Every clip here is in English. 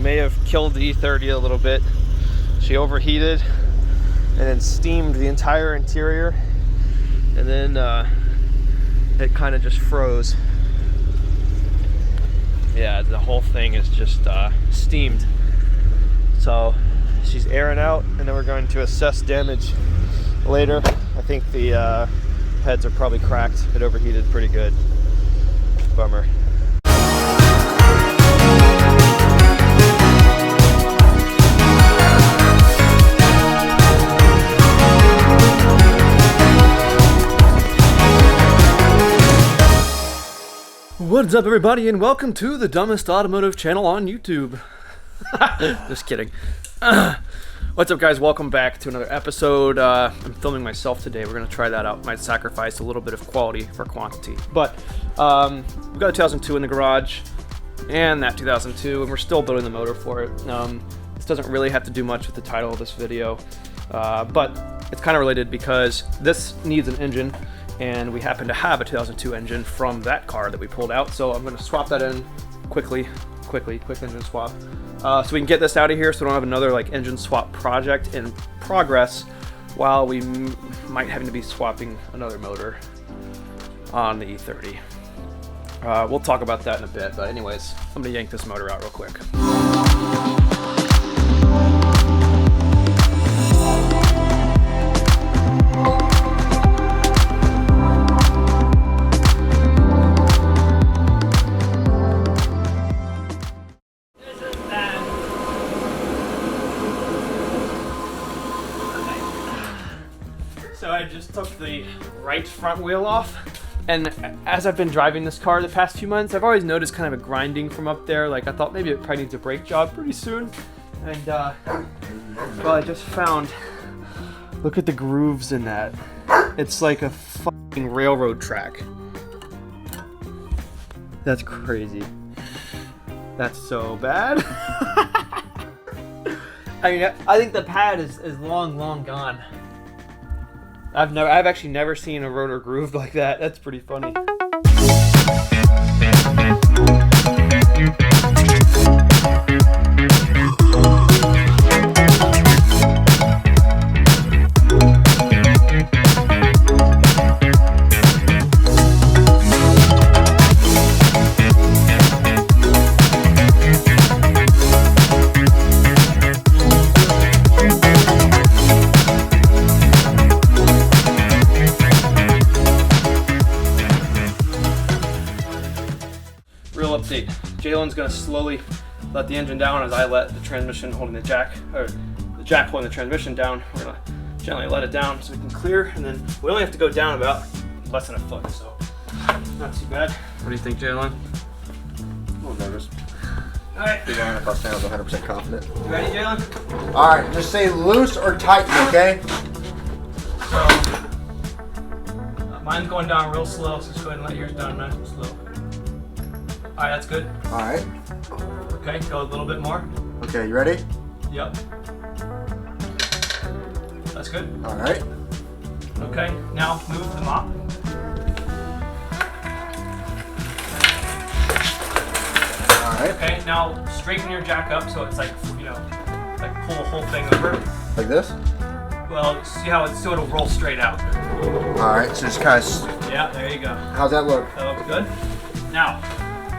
may have killed the E30 a little bit. She overheated and then steamed the entire interior, and then it kind of just froze. Yeah, the whole thing is just steamed. So she's airing out, and then we're going to assess damage later. I think the heads are probably cracked. It overheated pretty good. Bummer. What's up, everybody, and welcome to the dumbest automotive channel on YouTube. Just kidding. What's up, guys? Welcome back to another episode. I'm filming myself today. We're going to try that out. Might sacrifice a little bit of quality for quantity. But we've got a 2002 in the garage and that 2002, and we're still building the motor for it. This doesn't really have to do much with the title of this video, but it's kind of related because this needs an engine, and we happen to have a 2002 engine from that car that we pulled out. So I'm going to swap that in quick engine swap. So we can get this out of here so we don't have another like engine swap project in progress while we might happen to be swapping another motor on the E30. We'll talk about that in a bit, but anyways, I'm gonna yank this motor out real quick. So I just took the right front wheel off, and as I've been driving this car the past few months, I've always noticed kind of a grinding from up there. Like, I thought maybe it probably needs a brake job pretty soon. And well, I just found, look at the grooves in that. It's like a fucking railroad track. That's crazy. That's so bad. I mean, I think the pad is long gone. I've actually never seen a rotor grooved like that. That's pretty funny. Update. Jalen's gonna slowly let the engine down as I let the transmission holding the jack, or the jack holding the transmission down. We're gonna gently let it down so we can clear, and then we only have to go down about less than a foot, so not too bad. What do you think, Jalen? A little nervous. All right. If I was 100% confident. You ready, Jalen? All right, just say loose or tighten, okay? So mine's going down real slow, so just go ahead and let yours down nice and slow. All right, that's good. All right. Okay, go a little bit more. Okay, you ready? Yep. That's good. All right. Okay, now move the mop. All right. Okay, now straighten your jack up so it's like, you know, like pull the whole thing over. Like this? Well, see how it's, so it'll roll straight out. All right, so just kind of... Yeah, there you go. How's that look? That looks good. Now,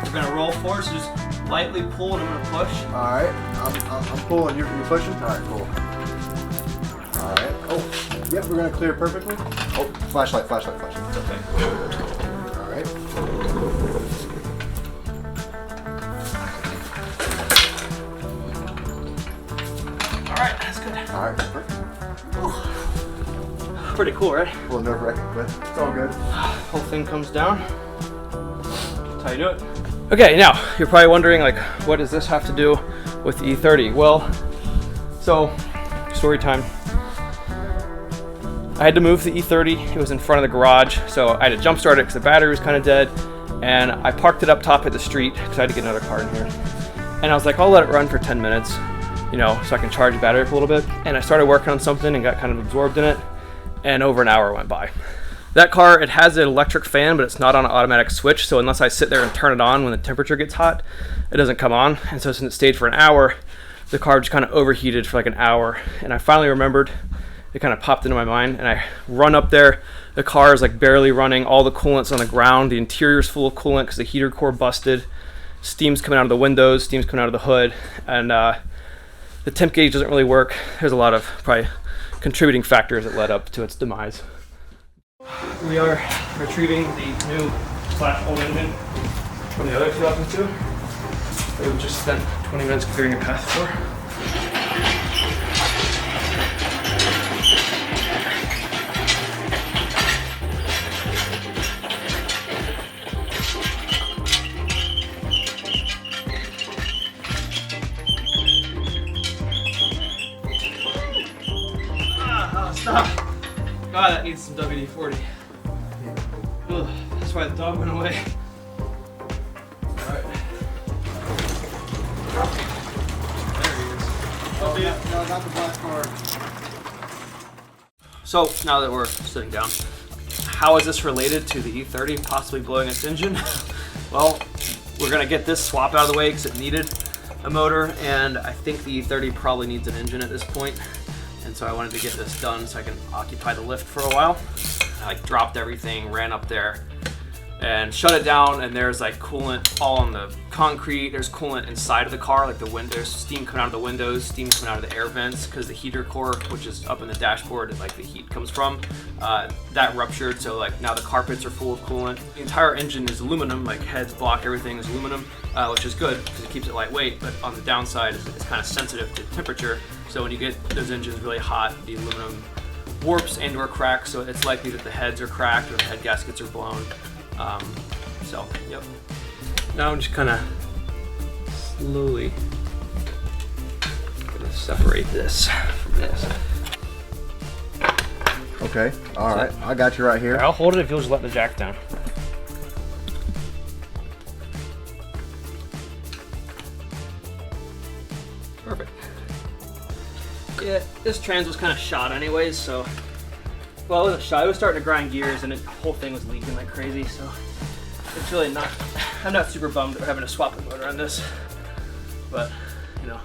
we're gonna roll forward, so just lightly pull and I'm gonna push. All right, I'm pulling, you're pushing? All right, cool. All right, oh, yep, we're gonna clear perfectly. Oh, flashlight. Okay. All right. All right, that's good. All right, perfect. Whew. Pretty cool, right? A little nerve-wracking, but it's all good. Whole thing comes down. That's how you do it. Okay, now you're probably wondering, like, what does this have to do with the E30? Well, so story time. I had to move the E30. It was in front of the garage, so I had to jump start it because the battery was kind of dead, and I parked it up top of the street because I had to get another car in here. And I was like, I'll let it run for 10 minutes, you know, so I can charge the battery up a little bit. And I started working on something and got kind of absorbed in it, and over an hour went by. That car, it has an electric fan, but it's not on an automatic switch, so unless I sit there and turn it on when the temperature gets hot, it doesn't come on. And so since it stayed for an hour, the car just kind of overheated for like an hour. And I finally remembered, it kind of popped into my mind, and I run up there. The car is like barely running, all the coolant's on the ground, the interior's full of coolant because the heater core busted, steam's coming out of the windows, steam's coming out of the hood, and the temp gauge doesn't really work. There's a lot of probably contributing factors that led up to its demise. We are retrieving the new /old engine from the other 2002 that we just spent 20 minutes clearing a path for. Stop! God, that needs some WD-40. Ugh, that's why the dog went away. Alright. There he is. Oh, yeah. No, not the black car. So, now that we're sitting down, how is this related to the E30 possibly blowing its engine? Well, we're going to get this swap out of the way because it needed a motor, and I think the E30 probably needs an engine at this point. And so I wanted to get this done so I can occupy the lift for a while. I like dropped everything, ran up there, and shut it down. And there's like coolant all on the concrete. There's coolant inside of the car, like the windows. There's steam coming out of the windows, steam coming out of the air vents because the heater core, which is up in the dashboard, like the heat comes from, that ruptured. So like now the carpets are full of coolant. The entire engine is aluminum, like heads, block, everything is aluminum, which is good because it keeps it lightweight. But on the downside, it's kind of sensitive to temperature. So when you get those engines really hot, the aluminum warps and or cracks, so it's likely that the heads are cracked or the head gaskets are blown. So, yep. Now I'm just kind of slowly gonna separate this from this. Okay, all right. I got you right here. I'll hold it if you'll just let the jack down. Perfect. Yeah, this trans was kind of shot anyways, so, well, it wasn't shot, it was starting to grind gears and the whole thing was leaking like crazy, so it's really not, I'm not super bummed that we're having to swap the motor on this, but, you know,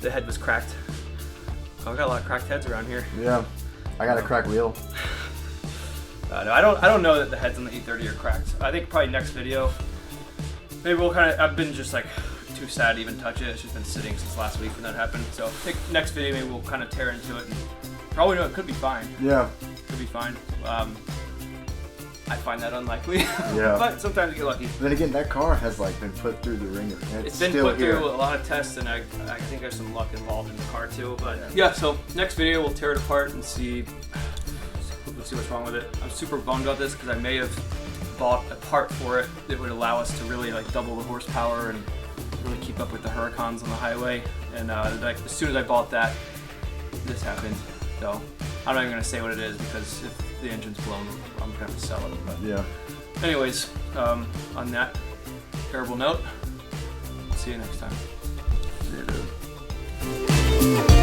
the head was cracked. Oh, we got a lot of cracked heads around here. Yeah, I got a cracked wheel. No, I don't know that the heads on the E30 are cracked. I think probably next video, maybe we'll kind of, I've been just like, too sad to even touch it. It's just been sitting since last week when that happened. So I think next video maybe we'll kind of tear into it and probably know it could be fine. Yeah. Could be fine. I find that unlikely. Yeah. But sometimes you get lucky. Then again, that car has like been put through the ringer. It's been put through a lot of tests, and I think there's some luck involved in the car too. But yeah, so next video we'll tear it apart and see what's wrong with it. I'm super bummed about this because I may have bought a part for it that would allow us to really like double the horsepower and really keep up with the Huracans on the highway, and like as soon as I bought that, this happened. So I'm not even gonna say what it is because if the engine's blown, I'm gonna have to sell it. But yeah. Anyways, on that terrible note, see you next time. See you, dude.